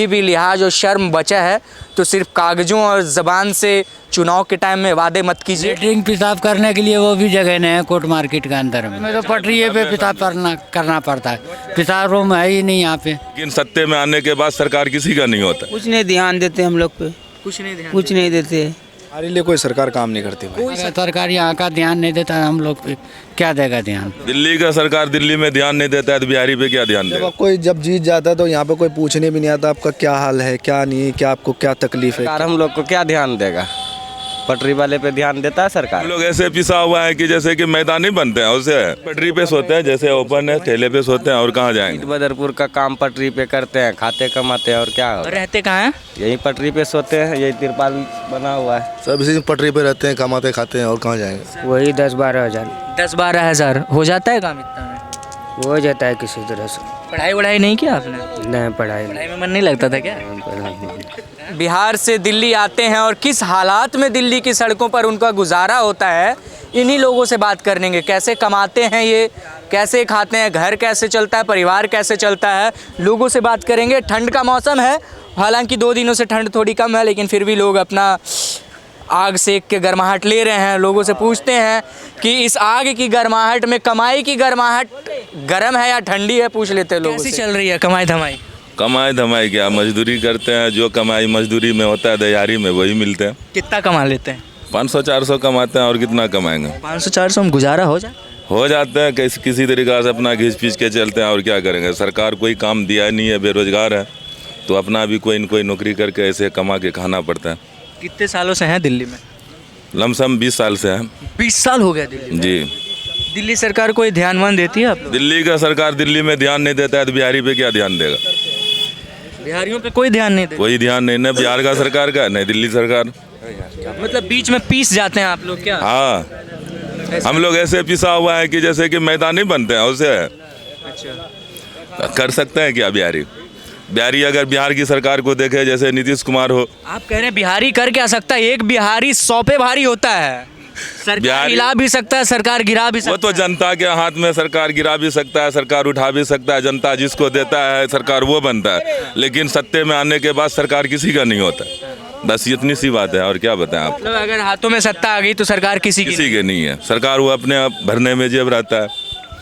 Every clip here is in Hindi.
भी लिहाज और शर्म बचा है तो सिर्फ कागजों और ज़बान से चुनाव के टाइम में वादे मत कीजिए। लेटरिन पेशाब करने के लिए वो भी जगह नहीं है कोर्ट मार्केट के अंदर में तो पटरी पे पेशाब करना पड़ता है। पेशाब रूम है ही नहीं यहाँ पे। लेकिन सत्ते में आने के बाद सरकार किसी का नहीं होता। कुछ नहीं ध्यान देते हम लोग पे, कुछ नहीं कुछ नहीं देते। हमारे लिए कोई सरकार काम नहीं करती भाई। अगर सरकार यहाँ का ध्यान नहीं देता हम लोग पे क्या देगा ध्यान। दिल्ली का सरकार दिल्ली में ध्यान नहीं देता है तो बिहारी पे क्या ध्यान देगा। जब जीत जाता है तो यहाँ पे कोई पूछने भी नहीं आता आपका क्या हाल है क्या नहीं, क्या आपको क्या तकलीफ है। सरकार हम लोग को क्या ध्यान देगा, पटरी वाले पे ध्यान देता है सरकार। हम लोग ऐसे पिसा हुआ है कि जैसे कि मैदान ही बनते हैं, उसे पटरी पे सोते हैं, जैसे ओपन है ठेले पे सोते हैं और कहाँ जाएंगे। बदरपुर का काम पटरी पे करते हैं, खाते कमाते हैं और क्या हो। रहते कहाँ हैं? यही पटरी पे सोते हैं, यही तिरपाल बना हुआ है। सब इसी पटरी पे रहते हैं, कमाते खाते हैं और कहाँ जाएंगे। वही 10-12 हज़ार 10-12 हज़ार हो जाता है काम इतना में? हो जाता है किसी तरह से। पढ़ाई नहीं किया आपने? नहीं पढ़ाई पढ़ाई में मन नहीं लगता था क्या? बिहार से दिल्ली आते हैं और किस हालात में दिल्ली की सड़कों पर उनका गुजारा होता है, इन्हीं लोगों से बात करेंगे। कैसे कमाते हैं ये, कैसे खाते हैं, घर कैसे चलता है, परिवार कैसे चलता है, लोगों से बात करेंगे। ठंड का मौसम है, हालांकि 2 दिनों से ठंड थोड़ी कम है, लेकिन फिर भी लोग अपना आग सेक के गर्माहट ले रहे हैं। लोगों से पूछते हैं कि इस आग की गर्माहट में कमाई की गर्माहट गर्म है या ठंडी है, पूछ लेते हैं लोगों से। कैसी चल रही है कमाई धमाई? कमाई धमाई क्या, मजदूरी करते हैं, जो कमाई मजदूरी में होता है दिहाड़ी में वही मिलते हैं। कितना कमा लेते हैं? 500-400 कमाते हैं और कितना कमाएंगे। 500-400 में गुजारा हो जाए? हो जाते हैं, किसी तरीक़ा से अपना घिस पीस के चलते हैं और क्या करेंगे। सरकार कोई काम दिया नहीं है, बेरोजगार है, तो अपना भी कोई न कोई नौकरी करके ऐसे कमा के खाना पड़ता है। कितने सालों से हैं दिल्ली में? लमसम 20 साल से है। 20 साल हो गया दिल्ली में? जी। दिल्ली सरकार कोई ध्यान वान देती है आप लोग? दिल्ली का सरकार दिल्ली में ध्यान नहीं देता है तो बिहारी पे क्या ध्यान देगा। बिहारियों पे कोई ध्यान नहीं देता? कोई ध्यान नहीं, न बिहार का सरकार का न दिल्ली सरकार। मतलब बीच में पीस जाते हैं आप लोग क्या? हाँ, हम लोग ऐसे पिसा हुआ है कि जैसे कि मैदान ही बनते हैं, उसे अच्छा कर सकते हैं क्या बिहारी अगर बिहार की सरकार को देखे, जैसे नीतीश कुमार हो। आप कह रहे हैं बिहारी कर क्या सकता है? एक बिहारी 100 पे भारी होता है। सरकार हिला भी सकता है, सरकार गिरा भी सकता है। वो तो जनता के हाथ में, सरकार गिरा भी सकता है, सरकार उठा भी सकता है। जनता जिसको देता है सरकार वो बनता है, लेकिन सत्ते में आने के बाद सरकार किसी का नहीं होता। बस इतनी सी बात है और क्या बताएं आप। मतलब अगर हाथों में सत्ता आ गई तो सरकार किसी के नहीं है। सरकार वो अपने भरने में जेब रहता है,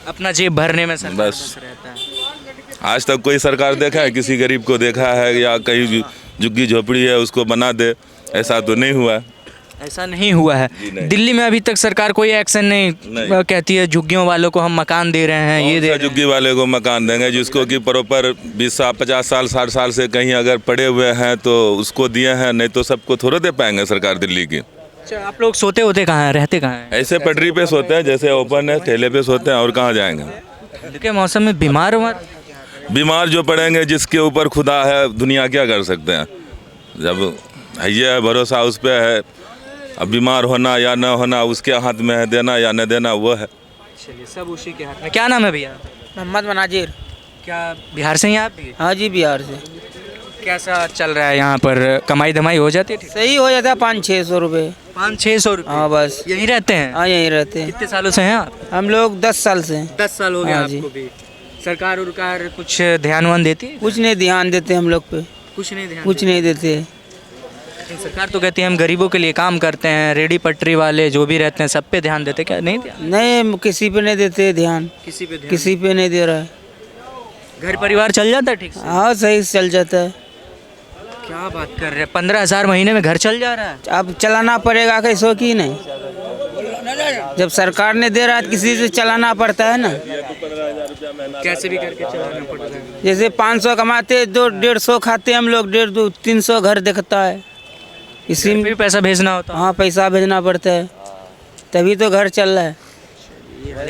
अपना जेब भरने में सरकार बस रहता है। आज तक कोई सरकार देखा है किसी गरीब को देखा है, या कहीं झुग्गी झोपड़ी है उसको बना दे, ऐसा तो नहीं हुआ। ऐसा नहीं हुआ है दिल्ली में अभी तक। सरकार कोई एक्शन नहीं कहती है झुग्गियों वालों को हम मकान दे रहे हैं, ये दे झुग्गी वाले को मकान देंगे जिसको कि प्रॉपर 20 साल 50 साल 60 साल से कहीं अगर पड़े हुए हैं तो उसको दिए हैं, नहीं तो सबको थोड़ा दे पाएंगे सरकार दिल्ली की। अच्छा, आप लोग सोते होते कहाँ हैं, रहते कहाँ हैं? ऐसे पटरी पे सोते हैं, जैसे ओपन है ठेले पे सोते हैं और कहाँ जाएंगे। ठंड के मौसम में बीमार जो पड़ेंगे, जिसके ऊपर खुदा है, दुनिया क्या कर सकते हैं। जब ये भरोसा उस पर है, अब बीमार होना या न होना उसके हाथ में है, देना या न देना वो है। चलिए, सब उसी के हाथ में। क्या नाम है भैया? मोहम्मद मनाजिर। क्या बिहार से हैं आप भी? हाँ जी, बिहार से। कैसा चल रहा है यहाँ पर, कमाई धमाई हो जाती है? ठीक, सही हो जाता है 500-600 रुपये। 500-600 रुपये? हाँ बस। यहीं रहते हैं? हाँ यहीं रहते हैं। कितने सालों से हैं आप? हम लोग 10 साल से हैं। 10 साल हो गए हाँ जी। आपको भी? सरकार उरकार कुछ ध्यान वान देती है? कुछ नहीं ध्यान देते हम लोग पे, कुछ नहीं ध्यान कुछ नहीं देते। सरकार तो कहती है हम गरीबों के लिए काम करते हैं, रेडी पटरी वाले जो भी रहते हैं सब पे ध्यान देते, क्या नहीं ध्यान? नहीं, किसी पे नहीं देते ध्यान, किसी पे नहीं दे रहा है। घर परिवार चल जाता है ठीक से? हाँ सही से चल जाता है। क्या बात कर रहे हैं, 15,000 महीने में घर चल जा रहा है? अब चलाना पड़ेगा कैसो की नहीं, जब सरकार ने दे रहा है किसी से चलाना पड़ता है ना। कैसे भी करके चलाना पड़ता है। जैसे 500 कमाते 150 खाते हम लोग, 150-300 घर दिखता है, इसी में भी पैसा भेजना होता है? हाँ पैसा भेजना पड़ता है, तभी तो घर चल रहा है।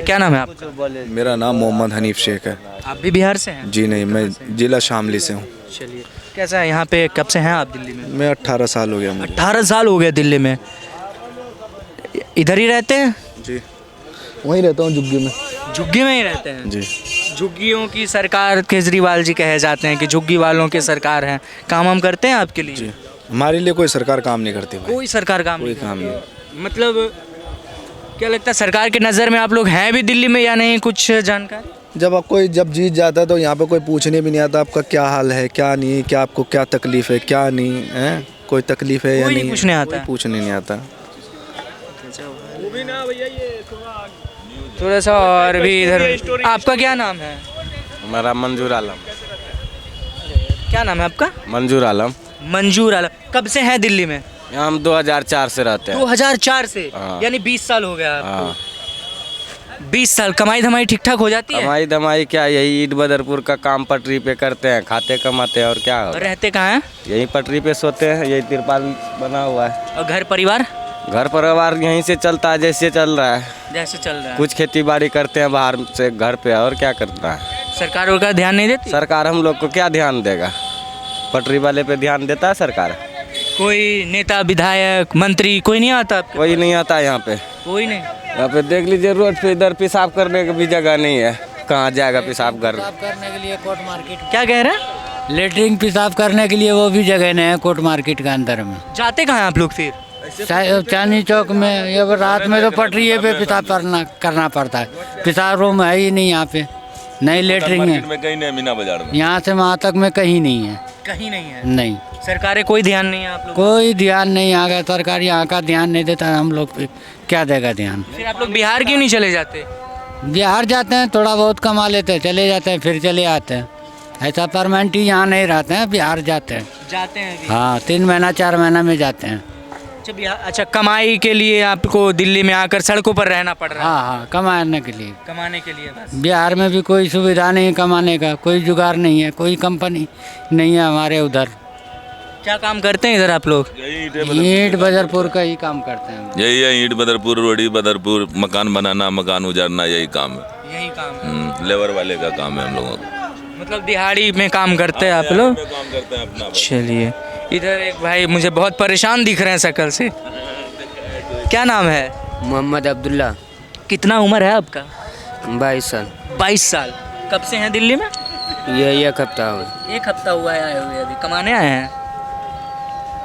क्या नाम है आपका? मेरा नाम मोहम्मद हनीफ शेख है। आप भी बिहार से हैं? जी नहीं, मैं जिला शामली से हूँ। चलिए, कैसा है यहाँ पे, कब से हैं आप दिल्ली में? मैं 18 साल हो गया मुझे। 18 साल हो गए दिल्ली में? इधर ही रहते हैं? जी, वहीं रहता हूँ झुग्गी में। झुग्गी में ही रहते हैं जी। झुग्गियों की सरकार केजरीवाल जी कहे जाते हैं कि झुग्गी वालों की सरकार है, काम हम करते हैं आपके लिए? जी, हमारे लिए कोई सरकार काम नहीं करती भाई। कोई सरकार काम कोई नहीं काम नहीं। करती। मतलब क्या लगता है सरकार की नज़र में आप लोग हैं भी दिल्ली में या नहीं, कुछ जानकारी? जब जीत जाता है तो यहाँ पे कोई पूछने भी नहीं आता आपका क्या हाल है, क्या नहीं, क्या आपको क्या तकलीफ है, क्या नहीं है, कोई तकलीफ है या कोई नहीं नहीं पूछने आता कोई है। पूछने नहीं आता। थोड़ा सा और भी इधर। आपका क्या नाम है? हमारा मंजूर आलम। क्या नाम है आपका? मंजूर आलम। मंजूर आलम। कब से हैं दिल्ली में? यहाँ हम 2004 से रहते हैं। 2004 से? हाँ। यानी 20 साल हो गया आपको। हाँ। 20 साल कमाई धमाई ठीक ठाक हो जाती है? कमाई धमाई क्या, यही ईट बदरपुर का काम पटरी पे करते हैं, खाते कमाते हैं और क्या और होगा। रहते कहाँ हैं? यही पटरी पे सोते हैं, यही तिरपाल बना हुआ है। और घर परिवार घर परिवार यहीं से चलता है, जैसे चल रहा है। जैसे चल रहा है? कुछ खेती बाड़ी करते हैं बाहर से घर पे, और क्या करता है। सरकार और का ध्यान नहीं देती? सरकार हम लोग को क्या ध्यान देगा, पटरी वाले पे ध्यान देता है सरकार। कोई नेता विधायक मंत्री कोई नहीं आता आपके? कोई नहीं आता यहाँ पे। कोई नहीं। यहाँ पे देख लीजिए रोड पे इधर पेशाब करने की भी जगह नहीं है, कहाँ जाएगा पेशाब कर। पेशाब करने के लिए कोर्ट मार्केट, क्या कह रहे हैं? लेटरिन पेशाब करने के लिए वो भी जगह नहीं है कोर्ट मार्केट के अंदर में। जाते कहाँ हैं आप लोग फिर? चांदनी चौक में, ये रात में तो पटरी पे पेशाब करना पड़ता है। पेशाब रूम है ही नहीं यहाँ पे, नहीं लेटरिन मार्केट है। में कहीं नहीं, मीना बाजार में। यहाँ से वहाँ तक में कहीं नहीं है। कहीं नहीं है? नहीं, सरकारें कोई ध्यान नहीं है आप लोग? कोई ध्यान नहीं। यहाँ का सरकार यहाँ का ध्यान नहीं देता, हम लोग पे क्या देगा ध्यान। फिर आप लोग बिहार क्यों नहीं चले जाते? बिहार जाते हैं, थोड़ा बहुत कमा लेते हैं, चले जाते हैं, फिर चले आते हैं। ऐसा परमानेंट ही यहाँ नहीं रहते हैं, बिहार जाते हैं। जाते हैं भी? हाँ, 3 महीना 4 महीना में जाते हैं। अच्छा बिहार। अच्छा कमाई के लिए आपको दिल्ली में आकर सड़कों पर रहना पड़ रहा है? हाँ, कमाने के लिए। कमाने के लिए बस? बिहार में भी कोई सुविधा नहीं कमाने का, कोई जुगाड़ नहीं है, कोई कंपनी नहीं है हमारे उधर। क्या काम करते हैं इधर आप लोग? ईंट बदरपुर का ही काम करते हैं। यही है, ईंट बदरपुर, रोडी बदरपुर, मकान बनाना, मकान उजारना, यही काम है। यही काम है? लेबर वाले का काम है हम लोगों का। मतलब दिहाड़ी में काम करते हैं आप लोग? काम करते हैं अपना। चलिए, इधर एक भाई मुझे बहुत परेशान दिख रहे हैं शक्ल से। क्या नाम है? मोहम्मद अब्दुल्ला। कितना उम्र है आपका? 22 साल। 22 साल। कब से हैं दिल्ली में? ये एक हफ्ता हुआ। एक हफ्ता हुआ है आए हुए, अभी कमाने आए हैं?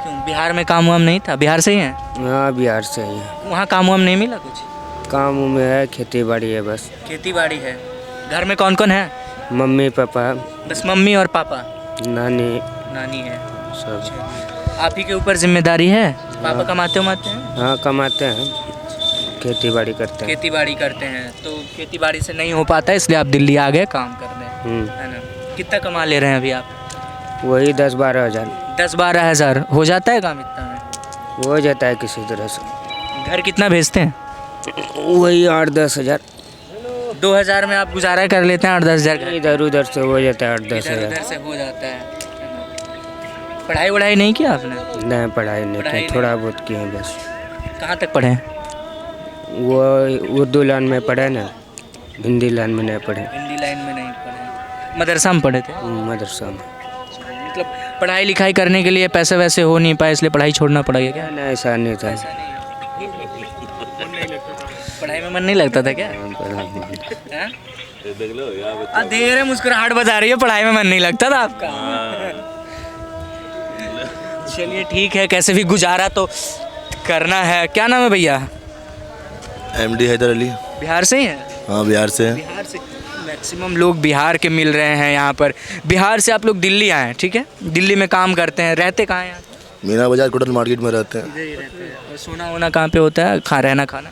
क्यों, बिहार में काम वाम नहीं था? बिहार से ही हैं? हाँ, बिहार से ही है। वहाँ काम वाम नहीं मिला कुछ? काम में है, खेती बाड़ी है बस। खेती बाड़ी है। घर में कौन कौन है? मम्मी पापा, बस मम्मी और पापा? नानी, नानी है? सब। आप ही के ऊपर जिम्मेदारी है? पापा कमाते हैं? हाँ, कमाते हैं, खेती बाड़ी करते हैं। खेती बाड़ी करते हैं, तो खेती बाड़ी से नहीं हो पाता इसलिए आप दिल्ली आ गए काम करने, है ना? कितना कमा ले रहे हैं अभी आप? वही 10-12 हज़ार 10-12 हज़ार हो जाता है काम इतना में? हो जाता है किसी तरह से। घर कितना भेजते हैं? वही 8-10 हज़ार। 2000 में आप गुजारा कर लेते हैं? 8-10 हज़ार इधर उधर से हो जाता है 8-10 इधर हज़ार। से हो जाता है। पढ़ाई वढ़ाई नहीं किया आपने? नहीं, पढ़ाई नहीं पढ़ाई की, थोड़ा बहुत किए हैं बस। कहाँ तक पढ़े हैं? वो उर्दू लाइन में पढ़े ना, हिंदी लाइन में नहीं पढ़े। हिंदी लाइन में नहीं पढ़े, मदरसा में पढ़े थे? मदरसा में। मतलब पढ़ाई लिखाई करने के लिए पैसे वैसे हो नहीं पाए इसलिए पढ़ाई छोड़ना पड़ा क्या? नहीं, ऐसा नहीं था। पढ़ाई में मन नहीं लगता था क्या? हाँ? देख रहे मुस्कुराहट बता रही है, पढ़ाई में मन नहीं लगता था आपका? चलिए ठीक है, कैसे भी गुजारा तो करना है। क्या नाम है भैया? MD हैदर अली। बिहार से ही हैं? हाँ, बिहार से हैं। बिहार से मैक्सिमम लोग बिहार के मिल रहे हैं यहाँ पर। बिहार से आप लोग दिल्ली आए हैं, ठीक है? दिल्ली में काम करते हैं, रहते कहाँ हैं? मीना बाजार कोटल मार्केट में रहते हैं। इधर ही रहते हैं। और सोना वोना कहाँ पे होता है? रहना खाना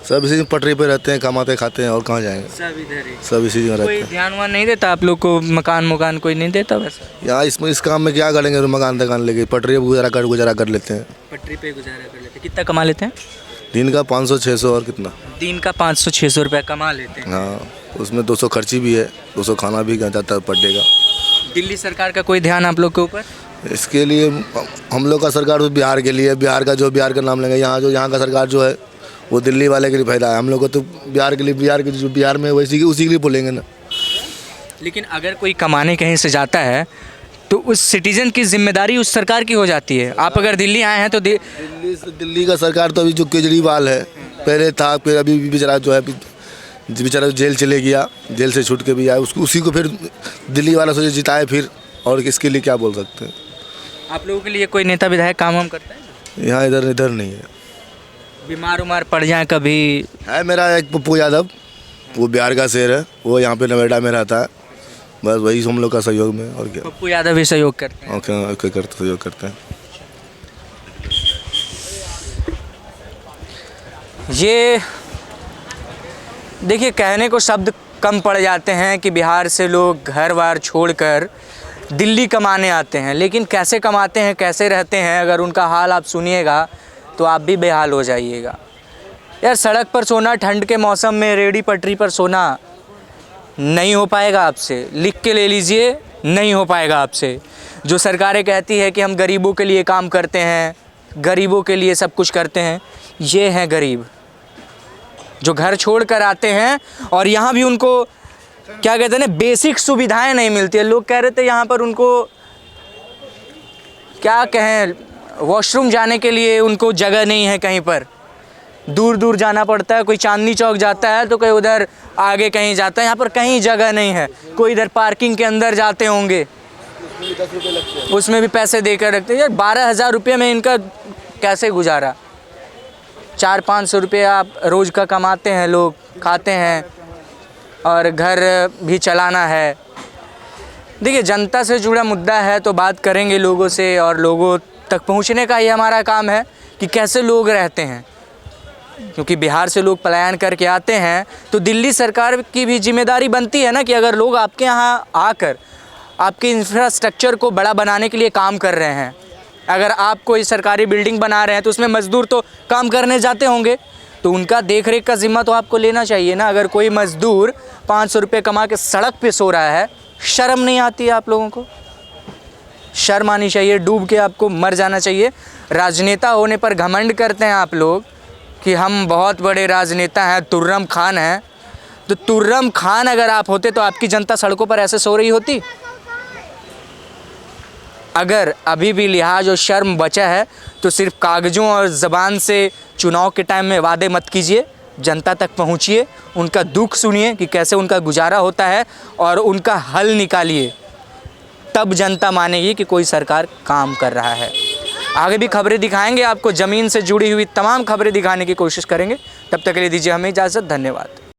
सब इसी पटरी पे रहते हैं, कमाते खाते हैं, और कहाँ जाएंगे। सब इधर ही। सब इसी जगह रहते कोई हैं। ध्यान वान नहीं देता आप लोग को? मकान कोई नहीं देता वैसे? यहाँ इस काम में क्या करेंगे, मकान दुकान लेके पटरी पे गुजारा कर लेते हैं। पटरी पे गुजारा कर लेते हैं। कितना कमा लेते हैं? दिन का 500-600 और कितना। दिन का 500-600 रुपये कमा लेते हैं। हाँ, उसमें 200 खर्ची भी है, 200 खाना भी जाता है पर डे का। दिल्ली सरकार का कोई ध्यान आप लोग के ऊपर? इसके लिए हम लोग का सरकार तो बिहार के लिए, बिहार का नाम लेंगे। यहाँ का सरकार जो है वो दिल्ली वाले के लिए फायदा है। हम लोग को तो बिहार के लिए, बिहार में वैसी उसी के लिए बोलेंगे ना। लेकिन अगर कोई कमाने कहीं से जाता है तो उस सिटीजन की जिम्मेदारी उस सरकार की हो जाती है। आप अगर दिल्ली आए हैं तो दिल्ली का सरकार तो अभी जो केजरीवाल है, पहले था, फिर अभी बेचारा जो है बेचारा जेल चले गया, जेल से छूट के भी आया, उसको उसी को फिर दिल्ली वाला सोचे जिताए फिर, और इसके लिए क्या बोल सकते हैं। आप लोगों के लिए कोई नेता विधायक काम वाम करता है? यहाँ इधर नहीं है। बीमार उमार पड़ जाए कभी? है मेरा एक पप्पू यादव, वो बिहार का शेर है, वो यहाँ पे नोएडा में रहता है। बस वही हम लोग का सहयोग में, और क्या। पप्पू यादव भी सहयोग करते हैं। ओके करते सहयोग करते हैं। ये देखिए, कहने को शब्द कम पड़ जाते हैं कि बिहार से लोग घर बार छोड़कर दिल्ली कमाने आते हैं, लेकिन कैसे कमाते हैं, कैसे रहते हैं, अगर उनका हाल आप सुनिएगा तो आप भी बेहाल हो जाइएगा। यार, सड़क पर सोना, ठंड के मौसम में रेहड़ी पटरी पर सोना नहीं हो पाएगा आपसे। लिख के ले लीजिए, नहीं हो पाएगा आपसे। जो सरकारें कहती है कि हम गरीबों के लिए काम करते हैं, गरीबों के लिए सब कुछ करते हैं, ये हैं गरीब जो घर छोड़ कर आते हैं और यहाँ भी उनको क्या कहते हैं ना, बेसिक सुविधाएं नहीं मिलती है। लोग कह रहे थे यहाँ पर उनको क्या कहें, वॉशरूम जाने के लिए उनको जगह नहीं है, कहीं पर दूर दूर जाना पड़ता है। कोई चांदनी चौक जाता है तो कोई उधर आगे कहीं जाता है, यहाँ पर कहीं जगह नहीं है। कोई इधर पार्किंग के अंदर जाते होंगे, उसमें भी पैसे देकर रखते हैं। यार 12,000 रुपये में इनका कैसे गुजारा? 400-500 रुपये आप रोज़ का कमाते हैं, लोग खाते हैं और घर भी चलाना है। देखिए, जनता से जुड़ा मुद्दा है तो बात करेंगे लोगों से, और लोगों तक पहुंचने का ही हमारा काम है कि कैसे लोग रहते हैं। क्योंकि बिहार से लोग पलायन करके आते हैं तो दिल्ली सरकार की भी जिम्मेदारी बनती है ना कि अगर लोग आपके यहाँ आकर आपके इंफ्रास्ट्रक्चर को बड़ा बनाने के लिए काम कर रहे हैं, अगर आप कोई सरकारी बिल्डिंग बना रहे हैं तो उसमें मज़दूर तो काम करने जाते होंगे, तो उनका देख रेख का ज़िम्मा तो आपको लेना चाहिए ना। अगर कोई मज़दूर 500 रुपये कमा के सड़क पे सो रहा है, शर्म नहीं आती है आप लोगों को? शर्म आनी चाहिए, डूब के आपको मर जाना चाहिए। राजनेता होने पर घमंड करते हैं आप लोग कि हम बहुत बड़े राजनेता हैं, तुर्रम खान हैं। तो तुर्रम खान अगर आप होते तो आपकी जनता सड़कों पर ऐसे सो रही होती? अगर अभी भी लिहाज और शर्म बचा है तो सिर्फ कागज़ों और ज़बान से चुनाव के टाइम में वादे मत कीजिए, जनता तक पहुंचिए, उनका दुख सुनिए कि कैसे उनका गुजारा होता है और उनका हल निकालिए। तब जनता मानेगी कि कोई सरकार काम कर रहा है। आगे भी खबरें दिखाएंगे आपको, ज़मीन से जुड़ी हुई तमाम खबरें दिखाने की कोशिश करेंगे। तब तक के लिए दीजिए हमें इजाज़त। धन्यवाद।